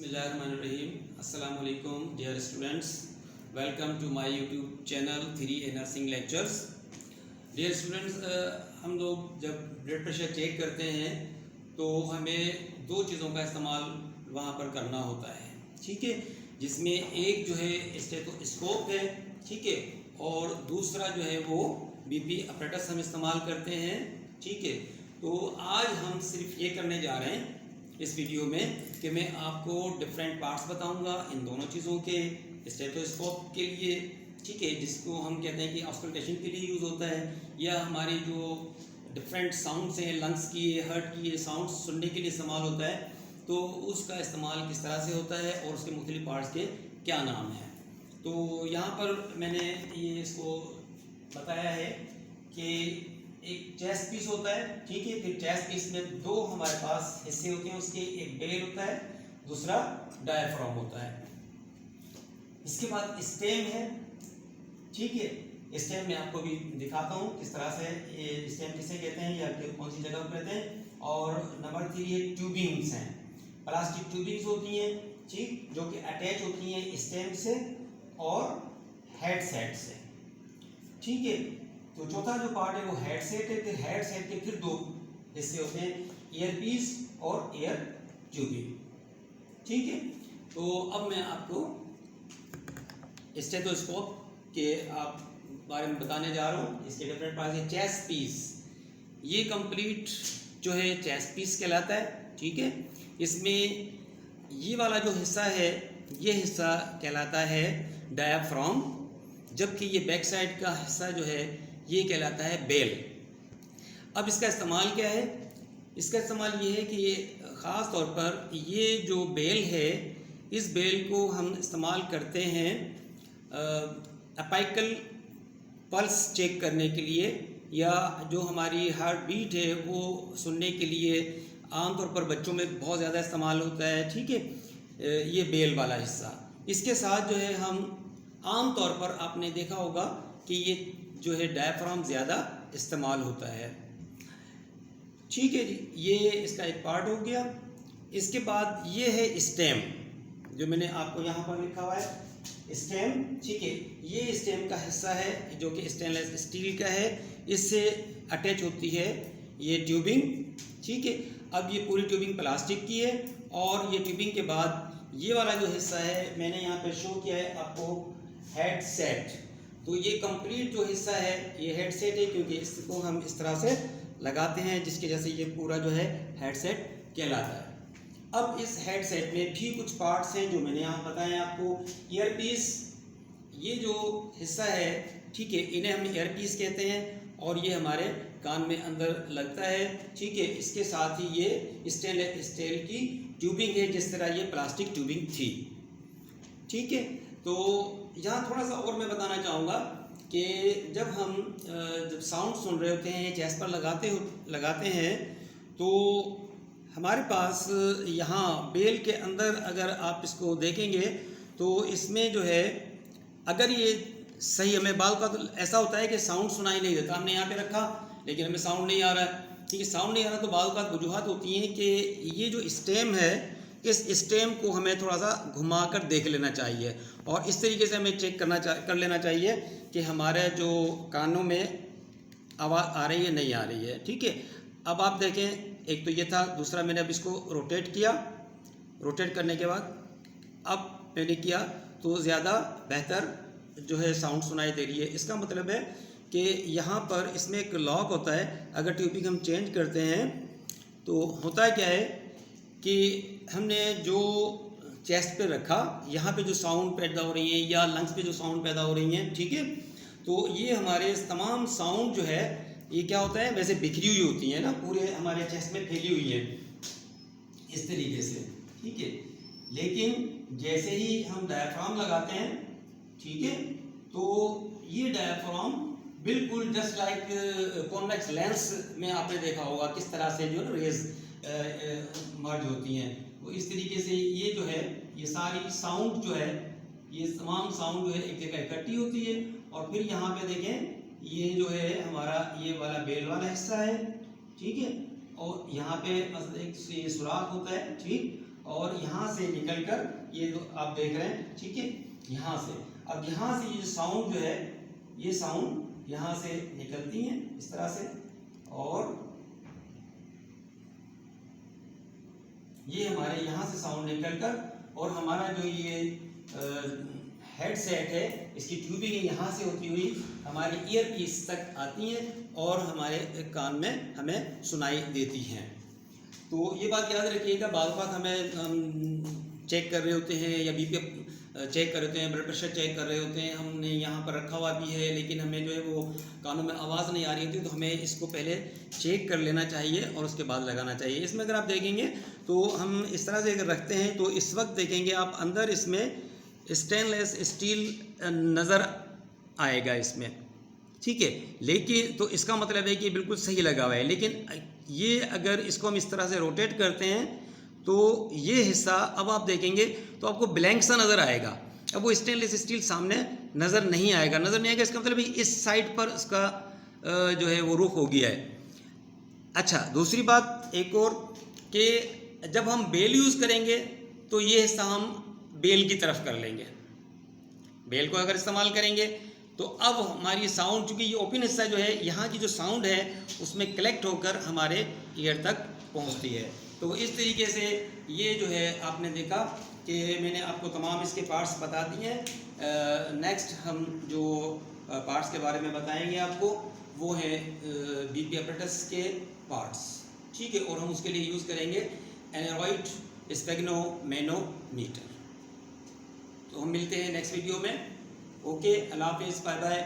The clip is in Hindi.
बिस्मिल्लाहिर्रहमानिर्रहीम। अस्सलाम वालेकुम dear students, welcome to my YouTube channel 3A nursing lectures. Dear students, हम लोग जब ब्लड प्रेशर चेक करते हैं तो हमें दो चीज़ों का इस्तेमाल वहाँ पर करना होता है, ठीक है, जिसमें एक जो है स्टेथोस्कोप है, ठीक है, और दूसरा जो है वो बीपी अपरेटस हम इस्तेमाल करते हैं, ठीक है। तो आज हम सिर्फ ये करने जा रहे हैं इस वीडियो में कि मैं आपको डिफरेंट पार्ट्स बताऊंगा इन दोनों चीज़ों के, स्टेथोस्कोप के लिए, ठीक है, जिसको हम कहते हैं कि ऑस्कल्टेशन के लिए यूज़ होता है, या हमारे जो डिफरेंट साउंड्स हैं लंग्स की, हार्ट की, साउंड्स सुनने के लिए इस्तेमाल होता है, तो उसका इस्तेमाल किस तरह से होता है और उसके मुख्तलिफ पार्ट्स के क्या नाम हैं। तो यहाँ पर मैंने ये इसको बताया है कि एक चेस्ट पीस होता है, ठीक है, फिर चेस्ट पीस में दो हमारे पास हिस्से होते हैं उसके, एक बेल होता है, दूसरा डायफ्राम होता है। इसके बाद स्टेम है, ठीक है, स्टेम में आपको भी दिखाता हूँ किस तरह से ये स्टेम किसे कहते हैं या कौन सी जगह पर कहते हैं। और नंबर 3 ये ट्यूबिंग्स हैं, प्लास्टिक ट्यूबिंग्स होती हैं, ठीक, जो कि अटैच होती हैं स्टेम से और हेड सेट से, ठीक है। तो चौथा जो पार्ट है वो हेड सेट है, फिर हेड सेट के फिर दो हिस्से होते हैं, ईयर पीस और ईयर ट्यूबिंग, ठीक है। तो अब मैं आपको स्टेथोस्कोप के आप बारे में बताने जा रहा हूँ। इसके डिफरेंट पार्ट्स है। चेस्ट पीस, ये कंप्लीट जो है चेस्ट पीस कहलाता है, ठीक है। इसमें ये वाला जो हिस्सा है ये हिस्सा कहलाता है डायाफ्राम, जबकि ये बैक साइड का हिस्सा जो है ये कहलाता है बेल। अब इसका इस्तेमाल क्या है? इसका इस्तेमाल ये है कि ये ख़ास तौर पर ये जो बेल है, इस बेल को हम इस्तेमाल करते हैं अपाइकल पल्स चेक करने के लिए, या जो हमारी हार्ट बीट है वो सुनने के लिए आमतौर पर बच्चों में बहुत ज़्यादा इस्तेमाल होता है, ठीक है, ये बेल वाला हिस्सा। इसके साथ जो है हम आम तौर पर आपने देखा होगा कि ये जो है डायफ्राम ज़्यादा इस्तेमाल होता है, ठीक है जी। ये इसका एक पार्ट हो गया। इसके बाद ये है स्टेम, जो मैंने आपको यहाँ पर लिखा हुआ है स्टेम, ठीक है। ये स्टेम का हिस्सा है जो कि स्टेनलेस स्टील का है, इससे अटैच होती है ये ट्यूबिंग, ठीक है। अब ये पूरी ट्यूबिंग प्लास्टिक की है, और ये ट्यूबिंग के बाद ये वाला जो हिस्सा है मैंने यहाँ पर शो किया है आपको, हेड सेट। तो ये कंप्लीट जो हिस्सा है ये हेड सेट है, क्योंकि इसको हम इस तरह से लगाते हैं जिसके जैसे ये पूरा जो है हेड सेट कहलाता है। अब इस हेड सेट में भी कुछ पार्ट्स हैं जो मैंने यहाँ बताए आपको। ईयर पीस, ये जो हिस्सा है, ठीक है, इन्हें हम ईयर पीस कहते हैं, और ये हमारे कान में अंदर लगता है, ठीक है। इसके साथ ही ये स्टेनलेस स्टील की ट्यूबिंग है, जिस तरह ये प्लास्टिक ट्यूबिंग थी, ठीक है। तो यहाँ थोड़ा सा और मैं बताना चाहूँगा कि जब हम जब साउंड सुन रहे होते हैं, चेस्ट पर लगाते हैं, तो हमारे पास यहाँ बेल के अंदर अगर आप इसको देखेंगे तो इसमें जो है, अगर ये सही हमें बाल का तो ऐसा होता है कि साउंड सुनाई नहीं देता, हमने यहाँ पे रखा लेकिन हमें साउंड नहीं आ रहा है, ठीक है। साउंड नहीं आ रहा तो बाल का वजूहत होती हैं कि ये जो स्टेम है, इस स्टेम को हमें थोड़ा सा घुमा कर देख लेना चाहिए, और इस तरीके से हमें चेक कर लेना चाहिए कि हमारे जो कानों में आवाज़ आ रही है नहीं आ रही है, ठीक है। अब आप देखें, एक तो ये था, दूसरा मैंने अब इसको रोटेट किया, रोटेट करने के बाद अब मैंने किया तो ज़्यादा बेहतर जो है साउंड सुनाई दे रही है। इसका मतलब है कि यहाँ पर इसमें एक लॉक होता है, अगर ट्यूबिंग हम चेंज करते हैं तो होता है क्या है कि हमने जो चेस्ट पे रखा, यहाँ पे जो साउंड पैदा हो रही है या लंग्स पे जो साउंड पैदा हो रही हैं, ठीक है, तो ये हमारे तमाम साउंड जो है ये क्या होता है, वैसे बिखरी हुई होती है ना, पूरे हमारे चेस्ट में फैली हुई है इस तरीके से, ठीक है। लेकिन जैसे ही हम डायफ्राम लगाते हैं, ठीक है, तो ये डायफ्राम बिल्कुल जस्ट लाइक कॉन्वेक्स लेंस में आपने देखा होगा किस तरह से जो रेज मर्ज होती हैं, तो इस तरीके से ये जो है, ये सारी साउंड जो है, ये तमाम साउंड जो है एक जगह इकट्ठी होती है। और फिर यहाँ पे देखें, ये जो है हमारा ये वाला बेल वाला हिस्सा है, ठीक है, और यहाँ पे एक सुराख होता है, ठीक, और यहाँ से निकलकर ये जो आप देख रहे हैं, ठीक है, यहाँ से, अब यहाँ से ये साउंड जो है, ये साउंड यहाँ से निकलती है इस तरह से, और ये हमारे यहाँ से साउंड निकलकर और हमारा जो ये हेडसेट है, इसकी ट्यूबिंग यहाँ से होती हुई हमारे ईयर पीस तक आती हैं और हमारे कान में हमें सुनाई देती हैं। तो ये बात याद रखिएगा, बाद बात हमें चेक कर रहे होते हैं या बीपी चेक कर रहे होते हैं, ब्लड प्रेशर चेक कर रहे होते हैं, हमने यहाँ पर रखा हुआ भी है, लेकिन हमें जो है वो कानों में आवाज़ नहीं आ रही होती, तो हमें इसको पहले चेक कर लेना चाहिए और उसके बाद लगाना चाहिए। इसमें अगर आप देखेंगे तो हम इस तरह से अगर रखते हैं तो इस वक्त देखेंगे आप अंदर इसमें स्टेनलेस स्टील नज़र आएगा इसमें, ठीक है, लेकिन तो इसका मतलब है कि बिल्कुल सही लगा हुआ है। लेकिन ये अगर इसको हम इस तरह से रोटेट करते हैं तो ये हिस्सा अब आप देखेंगे तो आपको ब्लैंक सा नज़र आएगा, अब वो स्टेनलेस स्टील सामने नज़र नहीं आएगा, इसका मतलब इस साइड पर इसका जो है वो रुख हो गया है। अच्छा, दूसरी बात एक और कि जब हम बेल यूज़ करेंगे तो ये हिस्सा हम बेल की तरफ कर लेंगे, बेल को अगर इस्तेमाल करेंगे तो अब हमारी साउंड, चूँकि ये ओपन हिस्सा जो है, यहाँ की जो साउंड है उसमें कलेक्ट होकर हमारे ईयर तक पहुँचती है। तो इस तरीके से ये जो है आपने देखा कि मैंने आपको तमाम इसके पार्ट्स बता दिए हैं। नेक्स्ट हम जो पार्ट्स के बारे में बताएंगे आपको वो है बीपी अपरेटस के पार्ट्स, ठीक है, और हम उसके लिए यूज़ करेंगे एनेरॉइड स्फेग्नोमेनोमीटर। तो हम मिलते हैं नेक्स्ट वीडियो में। ओके, अल्लाह हाफिज़, बाय बाय।